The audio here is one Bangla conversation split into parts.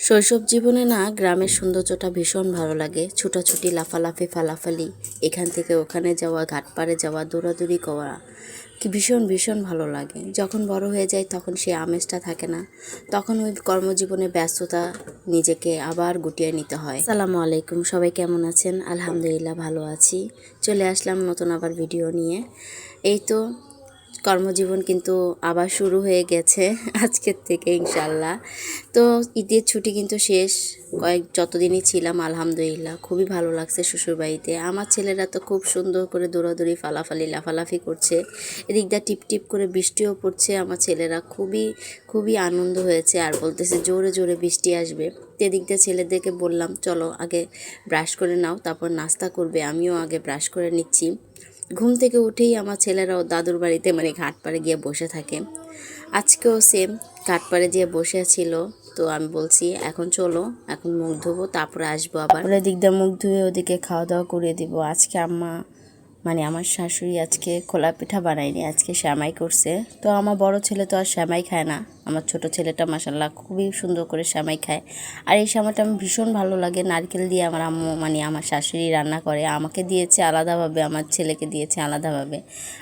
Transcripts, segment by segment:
শৈশব জীবনে না গ্রামের সৌন্দর্যটা ভীষণ ভালো লাগে। ছুটাছুটি, লাফালাফি, ফালাফালি, এখান থেকে ওখানে যাওয়া, ঘাট পাড়ে যাওয়া, দৌড়াদৌড়ি করা কি ভীষণ ভীষণ ভালো লাগে। যখন বড় হয়ে যায় তখন সেই আমেজটা থাকে না, তখন ওই কর্মজীবনে ব্যস্ততা নিজেকে আবার গুটিয়ে নিতে হয়। আসসালামু আলাইকুম, সবাই কেমন আছেন? আলহামদুলিল্লাহ ভালো আছি। চলে আসলাম নতুন আবার ভিডিও নিয়ে। এই তো কর্মজীবন কিন্তু আবার শুরু হয়ে গেছে আজকের থেকে ইনশাল্লাহ। তো ঈদের ছুটি কিন্তু শেষ, যতদিনই ছিলাম আলহামদুলিল্লাহ খুবই ভালো লাগছে শ্বশুরবাড়িতে। আমার ছেলেরা তো খুব সুন্দর করে দৌড়াদৌড়ি, ফালাফালি, লাফালাফি করছে। এদিক দিয়ে টিপ টিপ করে বৃষ্টিও পড়ছে। আমার ছেলেরা খুবই খুবই আনন্দ হয়েছে আর বলতেছে জোরে জোরে বৃষ্টি আসবে। এদিক দিয়ে ছেলেদেরকে বললাম চলো আগে ব্রাশ করে নাও, তারপর নাস্তা করবে। আমিও আগে ব্রাশ করে নিচ্ছি। ঘুম থেকে উঠেই আমার ছেলেরাও দাদুর বাড়িতে ঘাট পাড়ে গিয়ে বসে থাকে। আজকেও সেম ঘাট পাড়ে গিয়ে বসে ছিল। তো আমি বলছি এখন চলো, এখন মুখ ধোবো, তারপরে আসবো আবার। ওদিক দিয়ে মুখ ধুয়ে ওদিকে খাওয়া দাওয়া করে দিব। আজকে আম্মা আমার শাশুড়ি আজকে খোলা পিঠা বানায়নি, আজকে শ্যামাই করছে। তো আমার বড় ছেলে তো আর শ্যামাই খায় না, আমার ছোট ছেলেটা মাশাল্লাহ খুবই সুন্দর করে শ্যামাই খায়। আর এই শ্যামাটা আমি ভীষণ ভালো লাগে, নারকেল দিয়ে আমার আম্মু আমার শাশুড়ি রান্না করে, আমাকে দিয়েছে আলাদাভাবে, আমার ছেলেকে দিয়েছে আলাদাভাবে।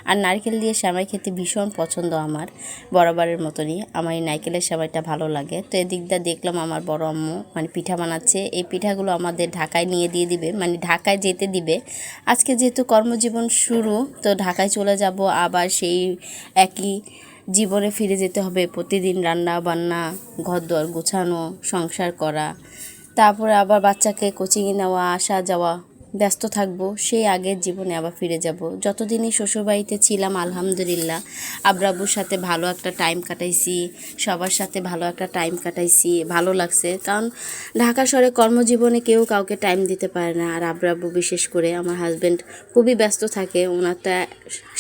আর নারকেল দিয়ে শ্যামাই খেতে ভীষণ পছন্দ আমার, বরাবরের মতনই আমার এই নারকেলের শ্যামাইটা ভালো লাগে। তো এদিক দিয়ে দেখলাম আমার বড় আম্মু পিঠা বানাচ্ছে। এই পিঠাগুলো আমাদের ঢাকায় নিয়ে দিয়ে দিবে, ঢাকায় যেতে দিবে। আজকে যেহেতু কর্মজীবন শুরু, তো ঢাকায় চলে যাব, আবার সেই একই জীবনে ফিরে যেতে হবে। প্রতিদিন রান্না বান্না, ঘরদোর গোছানো, সংসার করা, তারপরে আবার বাচ্চাকে কোচিংয়ে নেওয়া, আসা যাওয়া, ব্যস্ত থাকবো। সেই আগের জীবনে আবার ফিরে যাব। যতদিনই শ্বশুরবাড়িতে ছিলাম আলহামদুলিল্লাহ আব্রাব্বুর সাথে ভালো একটা টাইম কাটাইছি, সবার সাথে ভালো একটা টাইম কাটাইছি, ভালো লাগছে। কারণ ঢাকা শহরে কর্মজীবনে কেউ কাউকে টাইম দিতে পারে না। আর আব্রাব্বু বিশেষ করে আমার হাজব্যান্ড খুবই ব্যস্ত থাকে, ওনারটা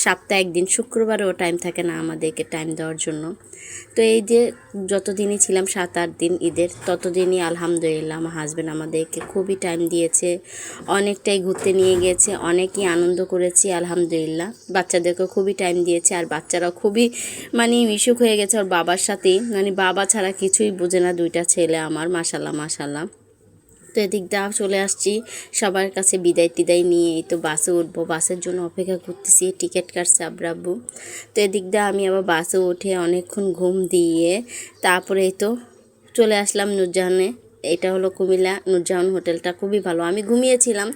সপ্তাহে একদিন শুক্রবারেও টাইম থাকে না আমাদেরকে টাইম দেওয়ার জন্য। তো এই যে যতদিনই ছিলাম 7-8 দিন ঈদের, ততদিনই আলহামদুলিল্লাহ আমার হাজব্যান্ড আমাদেরকে খুবই টাইম দিয়েছে, অনেকটাই ঘুরতে নিয়ে গিয়েছে, অনেকই আনন্দ করেছি আলহামদুলিল্লাহ। বাচ্চাদেরকে খুবই টাইম দিয়েছে, আর বাচ্চারাও খুবই মিশুক হয়ে গেছে ওর বাবার সাথেই। বাবা ছাড়া কিছুই বোঝে না দুইটা ছেলে আমার, মাশাল্লাহ মাশাল্লাহ। তো এদিক দিয়ে চলে আসছি সবার কাছে বিদায় টিদায় নিয়ে। এই তো বাসে উঠবো, বাসের জন্য অপেক্ষা করতেছি, টিকিট কাটছে আব্রাব্বু। তো এদিক দিয়ে আমি আবার বাসে উঠে অনেকক্ষণ ঘুম দিয়ে তারপরে এই তো চলে আসলাম নূরজাহানে। এটা হলো কুমিল্লা নূরজাহান হোটেলটা খুবই ভালো। আমি ঘুমিয়েছিলাম,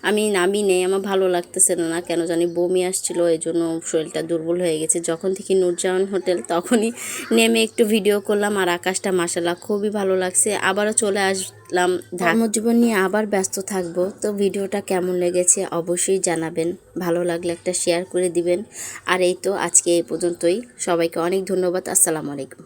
আমি নামি নেই, আমার ভালো লাগতেছে না, কেন জানি বমি আসছিল, এই জন্য শরীরটা দুর্বল হয়ে গেছে। যখন থেকে নূরজাহান হোটেল তখনই নেমে একটু ভিডিও করলাম, আর আকাশটা মাশাআল্লাহ খুবই ভালো লাগছে। আবারও চলে আসলাম, কর্মজীবন নিয়ে আবার ব্যস্ত থাকবো। তো ভিডিওটা কেমন লেগেছে অবশ্যই জানাবেন, ভালো লাগলে একটা শেয়ার করে দিবেন। আর এই তো আজকে এই পর্যন্তই, সবাইকে অনেক ধন্যবাদ। আসসালামু আলাইকুম।